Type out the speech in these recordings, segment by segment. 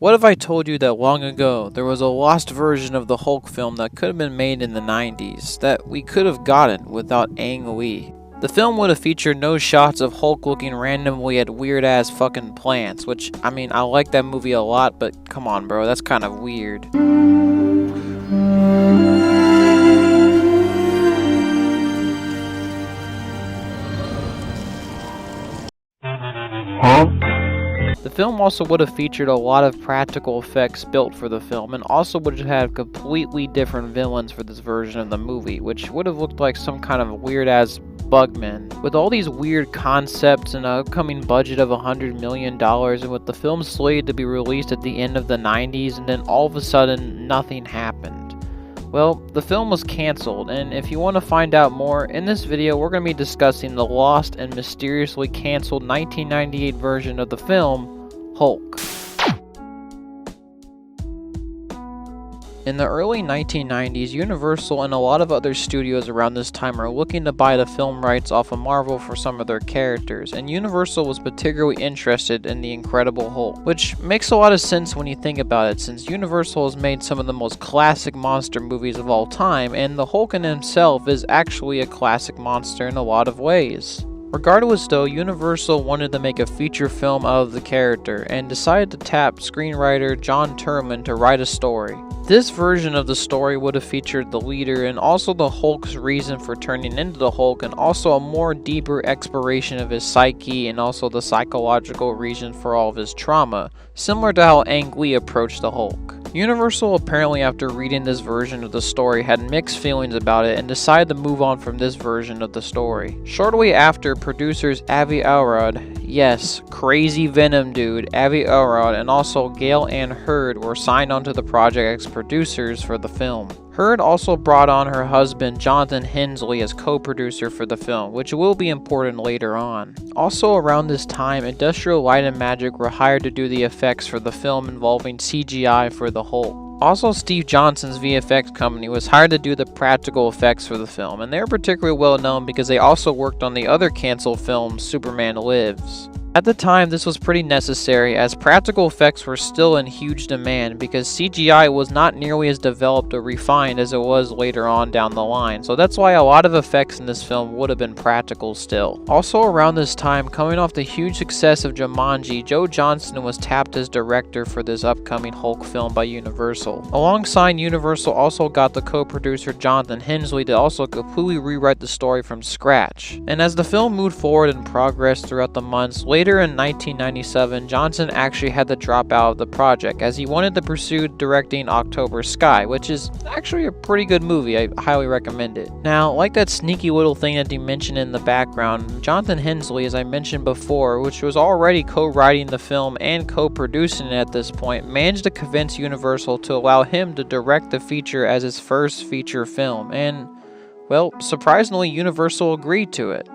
What if I told you that long ago there was a lost version of the Hulk film that could have been made in the 90s that we could have gotten without Ang Lee? The film would have featured no shots of Hulk looking randomly at weird ass fucking plants, which, I mean, I like that movie a lot, but come on bro, that's kind of weird. The film also would have featured a lot of practical effects built for the film, and also would have had completely different villains for this version of the movie, which would have looked like some kind of weird ass bugman. With all these weird concepts and an upcoming budget of $100 million, and with the film slated to be released at the end of the 90s, and then all of a sudden nothing happened. Well, the film was cancelled, and if you want to find out more, in this video we're going to be discussing the lost and mysteriously cancelled 1998 version of the film, Hulk. In the early 1990s, Universal and a lot of other studios around this time are looking to buy the film rights off of Marvel for some of their characters, and Universal was particularly interested in the Incredible Hulk, which makes a lot of sense when you think about it, since Universal has made some of the most classic monster movies of all time, and the Hulk in himself is actually a classic monster in a lot of ways. Regardless though, Universal wanted to make a feature film of the character, and decided to tap screenwriter John Turman to write a story. This version of the story would have featured the leader and also the Hulk's reason for turning into the Hulk, and also a more deeper exploration of his psyche and also the psychological reason for all of his trauma, similar to how Ang Lee approached the Hulk. Universal apparently, after reading this version of the story, had mixed feelings about it and decided to move on from this version of the story. Shortly after, producers Avi Arad, yes, crazy Venom dude, Avi Arad, and also Gail Ann Hurd were signed onto the project as producers for the film. Hurd also brought on her husband Jonathan Hensley as co-producer for the film, which will be important later on. Also around this time, Industrial Light and Magic were hired to do the effects for the film involving CGI for the Hulk. Also, Steve Johnson's VFX company was hired to do the practical effects for the film, and they're particularly well known because they also worked on the other canceled film, Superman Lives. At the time, this was pretty necessary, as practical effects were still in huge demand because CGI was not nearly as developed or refined as it was later on down the line, so that's why a lot of effects in this film would have been practical still. Also around this time, coming off the huge success of Jumanji, Joe Johnston was tapped as director for this upcoming Hulk film by Universal. Alongside, Universal also got the co-producer Jonathan Hensley to also completely rewrite the story from scratch. And as the film moved forward and progressed throughout the months, later in 1997, Johnson actually had to drop out of the project as he wanted to pursue directing October Sky, which is actually a pretty good movie. I highly recommend it. Now, like that sneaky little thing that he mentioned in the background, Jonathan Hensley, as I mentioned before, which was already co-writing the film and co-producing it at this point, managed to convince Universal to allow him to direct the feature as his first feature film, and, well, surprisingly, Universal agreed to it.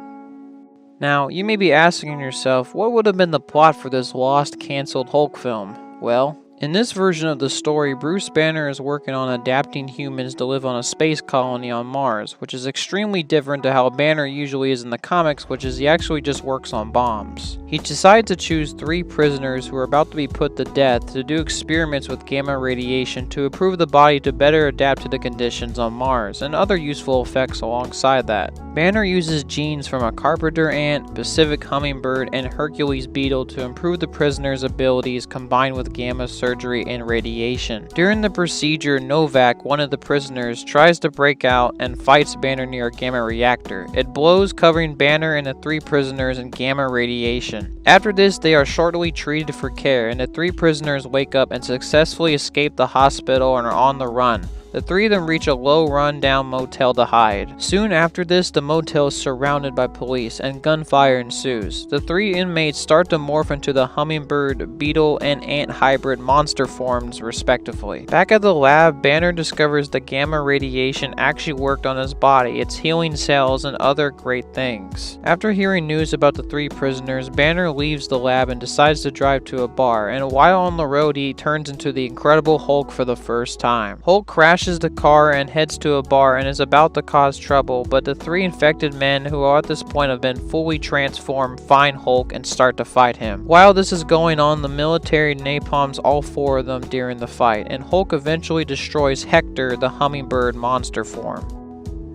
Now, you may be asking yourself, what would have been the plot for this lost, cancelled Hulk film? Well, in this version of the story, Bruce Banner is working on adapting humans to live on a space colony on Mars, which is extremely different to how Banner usually is in the comics, which is he actually just works on bombs. He decided to choose 3 prisoners who are about to be put to death to do experiments with gamma radiation to improve the body to better adapt to the conditions on Mars, and other useful effects alongside that. Banner uses genes from a carpenter ant, Pacific hummingbird, and Hercules beetle to improve the prisoners' abilities combined with gamma surgery and radiation. During the procedure, Novak, one of the prisoners, tries to break out and fights Banner near a gamma reactor. It blows, covering Banner and the 3 prisoners in gamma radiation. After this, they are shortly treated for care, and the 3 prisoners wake up and successfully escape the hospital and are on the run. The 3 of them reach a low run-down motel to hide. Soon after this, the motel is surrounded by police and gunfire ensues. The 3 inmates start to morph into the hummingbird, beetle, and ant hybrid monster forms respectively. Back at the lab, Banner discovers the gamma radiation actually worked on his body, its healing cells, and other great things. After hearing news about the 3 prisoners, Banner leaves the lab and decides to drive to a bar, and while on the road he turns into the Incredible Hulk for the first time. Hulk crashes crashes the car and heads to a bar and is about to cause trouble, but the 3 infected men, who at this point have been fully transformed, find Hulk and start to fight him. While this is going on, the military napalms all 4 of them during the fight, and Hulk eventually destroys Hector, the hummingbird monster form.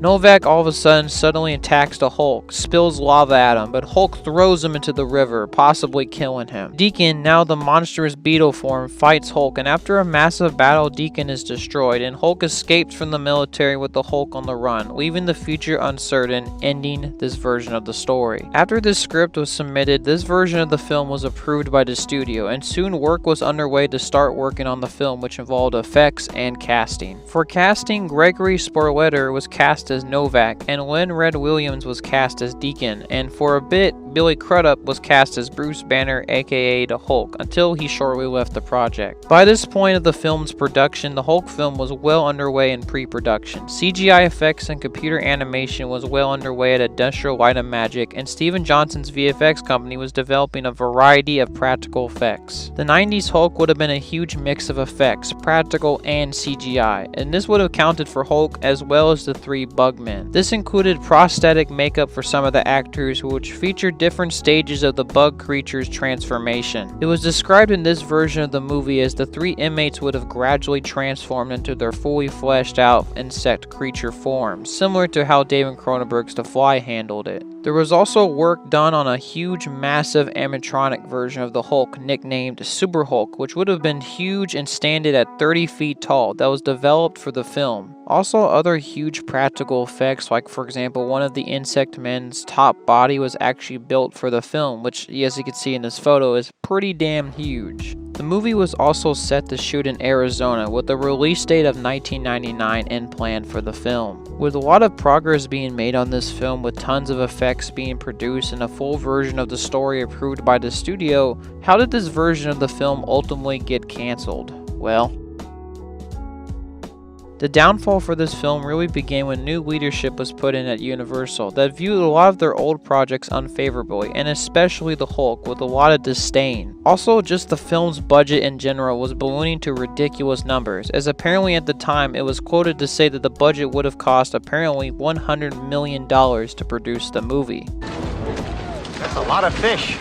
Novak all of a suddenly attacks the Hulk, spills lava at him, but Hulk throws him into the river, possibly killing him. Deacon, now the monstrous beetle form, fights Hulk, and after a massive battle, Deacon is destroyed, and Hulk escapes from the military with the Hulk on the run, leaving the future uncertain, ending this version of the story. After this script was submitted, this version of the film was approved by the studio, and soon work was underway to start working on the film, which involved effects and casting. For casting, Gregory Sporletter was cast as Novak, and Lynn Red Williams was cast as Deacon, and for a bit, Billy Crudup was cast as Bruce Banner, aka the Hulk, until he shortly left the project. By this point of the film's production, the Hulk film was well underway in pre-production. CGI effects and computer animation was well underway at Industrial Light and Magic, and Steven Johnson's VFX company was developing a variety of practical effects. The 90s Hulk would have been a huge mix of effects, practical and CGI, and this would have counted for Hulk as well as the 3 Bugmen. This included prosthetic makeup for some of the actors, which featured different stages of the bug creature's transformation. It was described in this version of the movie as the 3 inmates would have gradually transformed into their fully fleshed out insect creature forms, similar to how David Cronenberg's The Fly handled it. There was also work done on a huge, massive animatronic version of the Hulk nicknamed Super Hulk, which would have been huge and standing at 30 feet tall, that was developed for the film. Also, other huge practical effects, like for example, one of the insect men's top body was actually built for the film, which, as you can see in this photo, is pretty damn huge. The movie was also set to shoot in Arizona, with a release date of 1999 in plan for the film. With a lot of progress being made on this film, with tons of effects being produced and a full version of the story approved by the studio, how did this version of the film ultimately get cancelled? Well, the downfall for this film really began when new leadership was put in at Universal that viewed a lot of their old projects unfavorably, and especially the Hulk, with a lot of disdain. Also, just the film's budget in general was ballooning to ridiculous numbers, as apparently at the time it was quoted to say that the budget would have cost apparently $100 million to produce the movie. That's a lot of fish.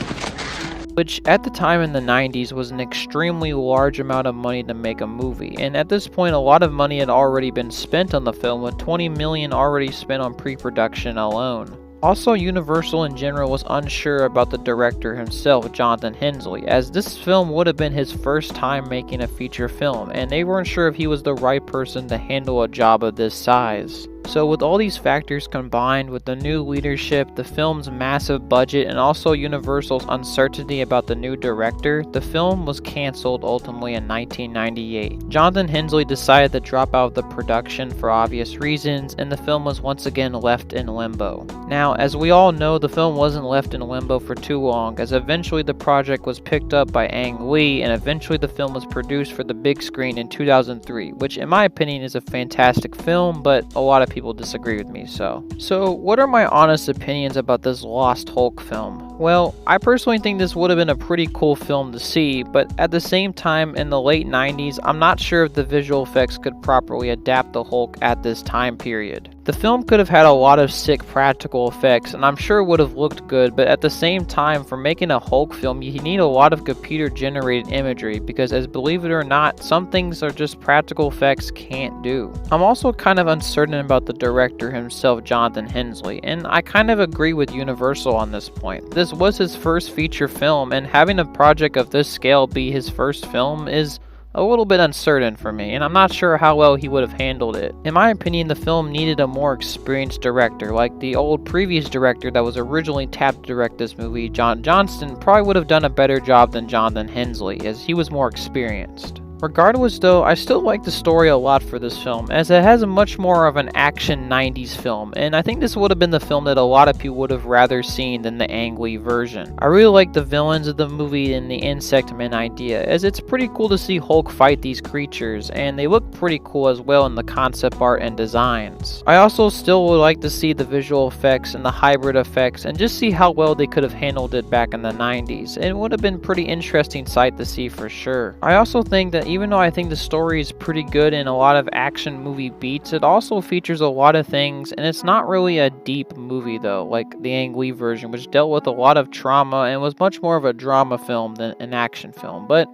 Which at the time in the 90s was an extremely large amount of money to make a movie, and at this point a lot of money had already been spent on the film, with $20 million already spent on pre-production alone. Also, Universal in general was unsure about the director himself, Jonathan Hensleigh, as this film would have been his first time making a feature film, and they weren't sure if he was the right person to handle a job of this size. So with all these factors combined with the new leadership, the film's massive budget, and also Universal's uncertainty about the new director, the film was cancelled ultimately in 1998. Jonathan Hensleigh decided to drop out of the production for obvious reasons, and the film was once again left in limbo. Now, as we all know, the film wasn't left in limbo for too long, as eventually the project was picked up by Ang Lee, and eventually the film was produced for the big screen in 2003, which in my opinion is a fantastic film, but a lot of people disagree with me. So what are my honest opinions about this Lost Hulk film? Well, I personally think this would have been a pretty cool film to see, but at the same time, in the late 90s, I'm not sure if the visual effects could properly adapt the Hulk at this time period. The film could have had a lot of sick practical effects, and I'm sure it would have looked good, but at the same time, for making a Hulk film, you need a lot of computer-generated imagery, because as believe it or not, some things are just practical effects can't do. I'm also kind of uncertain about the director himself, Jonathan Hensleigh, and I kind of agree with Universal on this point. This was his first feature film, and having a project of this scale be his first film is a little bit uncertain for me, and I'm not sure how well he would have handled it. In my opinion, the film needed a more experienced director, like the old previous director that was originally tapped to direct this movie, John Johnston, probably would have done a better job than Jonathan Hensleigh, as he was more experienced. Regardless though, I still like the story a lot for this film, as it has a much more of an action 90s film, and I think this would have been the film that a lot of people would have rather seen than the Ang Lee version. I really like the villains of the movie and the insect men idea, as it's pretty cool to see Hulk fight these creatures, and they look pretty cool as well in the concept art and designs. I also still would like to see the visual effects and the hybrid effects, and just see how well they could have handled it back in the 90s. It would have been a pretty interesting sight to see for sure. I also think that even though I think the story is pretty good and a lot of action movie beats, it also features a lot of things, and it's not really a deep movie though, like the Ang Lee version, which dealt with a lot of trauma and was much more of a drama film than an action film, but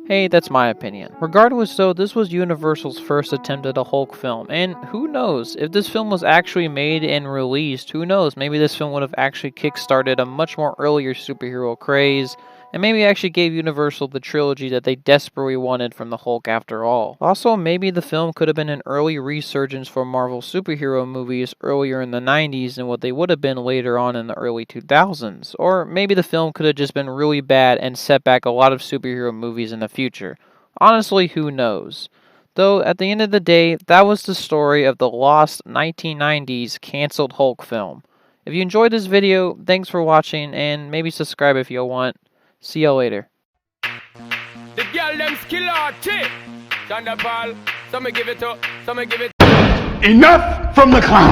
hey, that's my opinion. Regardless though, this was Universal's first attempt at a Hulk film, and who knows, if this film was actually made and released, who knows, maybe this film would have actually kickstarted a much more earlier superhero craze, and maybe actually gave Universal the trilogy that they desperately wanted from the Hulk after all. Also, maybe the film could have been an early resurgence for Marvel superhero movies earlier in the 90s than what they would have been later on in the early 2000s. Or maybe the film could have just been really bad and set back a lot of superhero movies in the future. Honestly, who knows? Though, at the end of the day, that was the story of the lost 1990s canceled Hulk film. If you enjoyed this video, thanks for watching, and maybe subscribe if you want. See y'all later. The girl them skill arty. Thunderball. Some give it up. Some give it. Enough from the clown.